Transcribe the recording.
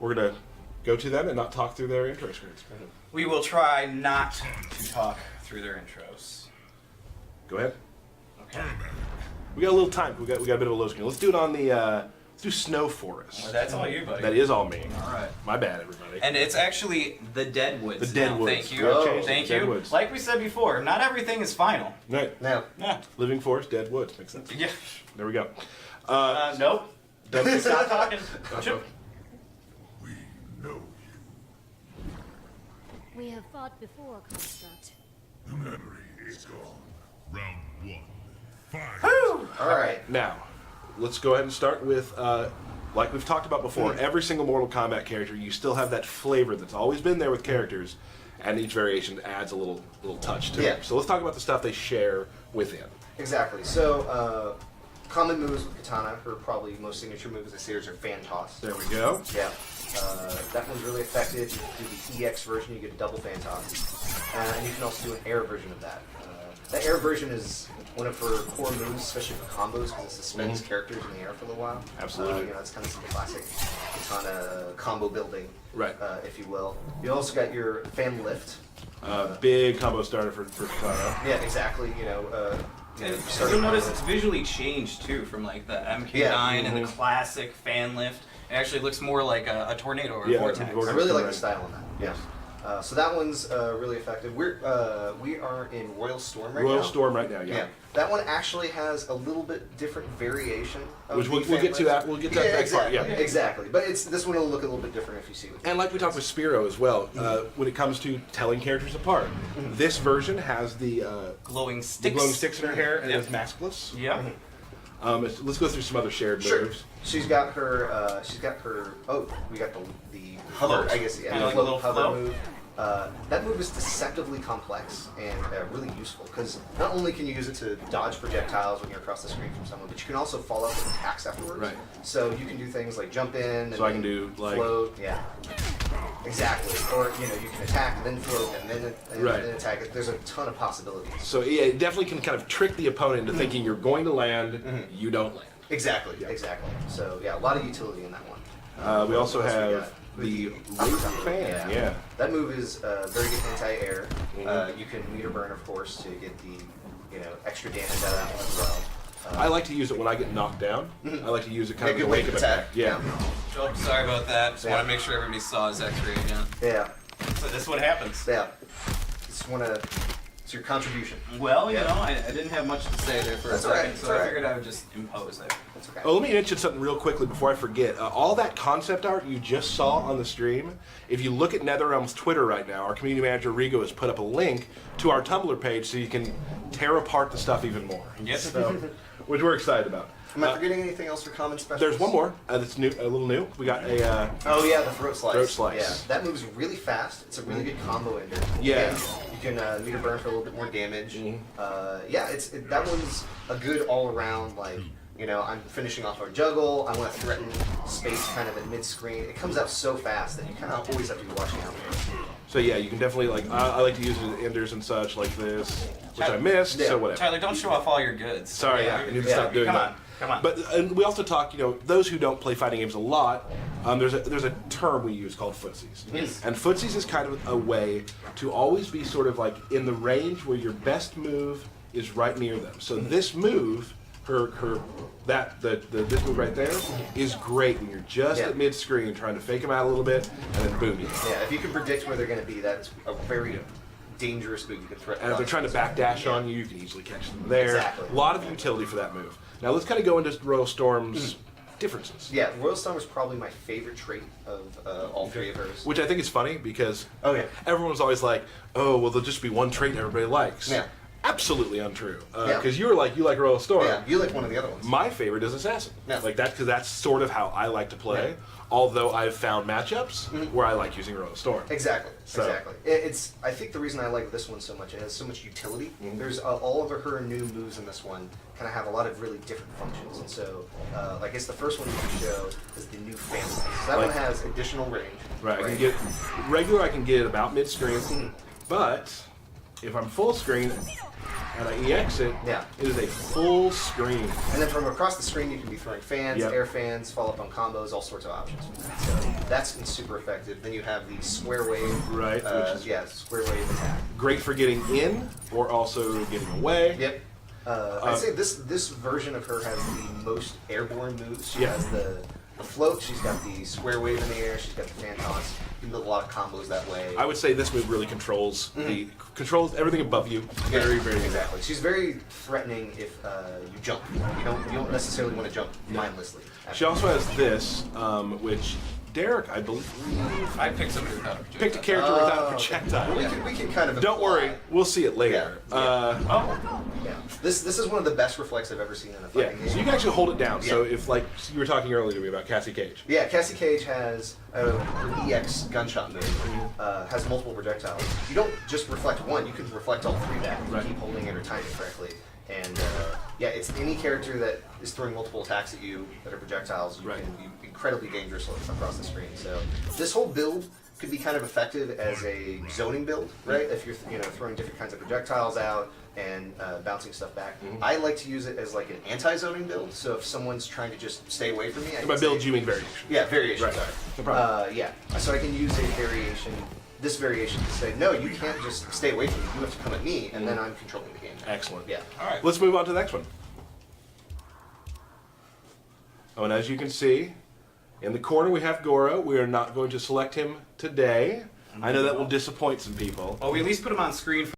we're going to go to them and not talk through their intro screens. We will try not to talk through their intros. Go ahead. Okay. We got a little time. We got a bit of a low screen. Let's do it on the, let's do Snow Forest. Well, that's all you, buddy. That is all me. All right. My bad, everybody. And it's actually the Deadwoods. The Deadwoods. Thank you. Oh, Thank Dead you. Woods. Like we said before, not everything is final. Right. No. Yeah. Living Forest, Dead Woods. Makes sense. Yeah. There we go. Nope. Stop talking. Chip. We know you. We have fought before, Kombat. The memory is gone. Round 1. Fight. All right. Now, let's go ahead and start with, like we've talked about before, every single Mortal Kombat character, you still have that flavor that's always been there with characters, and each variation adds a little touch to it. So let's talk about the stuff they share within. Exactly. So, common moves with Kitana, her probably most signature moves I see are fan toss. There we go. Yeah. That one's really effective. You do the EX version, you get a double fan toss. And you can also do an air version of that. That air version is one of her core moves, especially for combos, because it suspends characters in the air for a little while. Absolutely. You know, it's kind of some classic Kitana combo building, Right. if you will. You also got your fan lift. Big combo starter for Kitana. Yeah, exactly. You know, You'll notice it's visually changed too from like the MK9 and the classic fan lift. It actually looks more like a tornado or a vortex. I really like the style on that. Yeah. So that one's really effective. We are in Royal Storm right now. Royal Storm right now, Yeah. That one actually has a little bit different variation. Of Which we'll fan get to lift. that. We'll get to that exactly, part. Yeah. Exactly. But this one will look a little bit different if you see it. And like we talked with Spiro as well, when it comes to telling characters apart, this version has the glowing sticks. glowing sticks in her hair and is maskless. Yeah. Let's go through some other shared moves. She's got her. Oh, we got the hover. Float. I guess Kinda like a little hover float. move. That move is deceptively complex and really useful because not only can you use it to dodge projectiles when you're across the screen from someone, but you can also follow up with attacks afterwards. Right. So you can do things like jump in. And So I can do like float. Yeah. Exactly. Or you can attack and then float and then attack. There's a ton of possibilities. So yeah, it definitely can kind of trick the opponent into thinking you're going to land, you don't land. Exactly. Yeah. Exactly. So yeah, a lot of utility in that one. We also What else we have got? the laser fan. Yeah. That move is very good anti-air. You can meter burn, of course, to get the extra damage out of that one as well. I like to use it when I get knocked down. I like to use it kind of as a good way wake-up to attack. Yeah. Oh, sorry about that. Just want to make sure everybody saw his X-ray again. Yeah, So this is what happens. yeah. Just want to. It's your contribution. Well, you know, I didn't have much to say there for That's a all right, second, that's so all I right. figured I would just impose it. That's okay. Oh, let me mention something real quickly before I forget. All that concept art you just saw on the stream, if you look at NetherRealm's Twitter right now, our community manager Rigo has put up a link to our Tumblr page so you can tear apart the stuff even more. Yes. So, which we're excited about. Am I forgetting anything else for common specials? There's one more that's new, a little new. We got a Oh yeah, the throat slice. Throat slice. Yeah, that move's really fast. It's a really good combo ender. Yeah. You can meter burn for a little bit more damage. Yeah, that one's a good all around like. I'm finishing off our juggle. I want to threaten space kind of at mid-screen. It comes out so fast that you kind of always have to be watching out for it. So yeah, you can definitely I like to use it in enders and such like this, which I missed. So whatever. Tyler, don't show off all your goods. Sorry, Yeah. I need to stop doing Come that. on. Come on. But and we also talk, those who don't play fighting games a lot, there's a term we use called footsies. Yes. And footsies is kind of a way to always be sort of like in the range where your best move is right near them. So this move, this move right there is great when you're just at mid screen trying to fake them out a little bit and then boom you. Yeah, if you can predict where they're going to be, that's a very dangerous move you can threaten. And if they're trying to backdash on you, you can easily catch them there. Exactly. A lot of utility for that move. Now let's kind of go into Royal Storm's differences. Yeah, Royal Storm was probably my favorite trait of all three of hers. Which I think is funny because Oh, yeah. everyone's always like, oh, well, there'll just be one trait everybody likes. Yeah. Absolutely untrue. Yeah. Because you like Royal Storm. Yeah, you like one of the other ones. My favorite is Assassin. Yeah. Like that, because that's sort of how I like to play. Yeah. Although I've found matchups where I like using Royal Storm. Exactly. So- Exactly. I think the reason I like this one so much, it has so much utility. There's all of her new moves in this one kind of have a lot of really different functions. And so, I guess the first one you can show is the new fan slice. So that one has additional range. Right. I can get regular. I can get about mid screen, but if I'm full screen and I EX it, Yeah. it is a full screen. And then from across the screen, you can be throwing fans, Yep. air fans, follow up on combos, all sorts of options. So That's super effective. Then you have the square wave. Right, which is square wave attack. great for getting in or also getting away. Yep. I'd say this version of her has the most airborne moves. She has the float. She's got the square wave in the air. She's got the fan toss. You can build a lot of combos that way. I would say this move really controls controls everything above you. Very, very exactly. She's very threatening if you jump. You don't necessarily want to jump mindlessly. She also has this, which Derek, I believe, I picked somebody without a projectile. picked a character without a projectile. We can kind of. Don't worry, we'll see it later. Yeah. This is one of the best reflects I've ever seen in a fighting game. So you can actually hold it down. So if, like, you were talking earlier to me about Cassie Cage. Yeah, Cassie Cage has an EX gunshot move. Has multiple projectiles. You don't just reflect one; you can reflect all three back. If you keep holding it or timing it correctly. And it's any character that is throwing multiple attacks at you that are projectiles. You can be incredibly dangerous across the screen. So this whole build could be kind of effective as a zoning build, right? If you're throwing different kinds of projectiles out and bouncing stuff back. I like to use it as like an anti-zoning build. So if someone's trying to just stay away from me, I can By build, you mean variation. Yeah, variation. Right. Sorry. No problem. So I can use a variation. This variation to say, no, you can't just stay away from me. You have to come at me, and then I'm controlling the game. Excellent. Yeah. All right. Let's move on to the next one. Oh, and as you can see, in the corner we have Goro. We are not going to select him today. I know that will disappoint some people. Well, we at least put him on screen.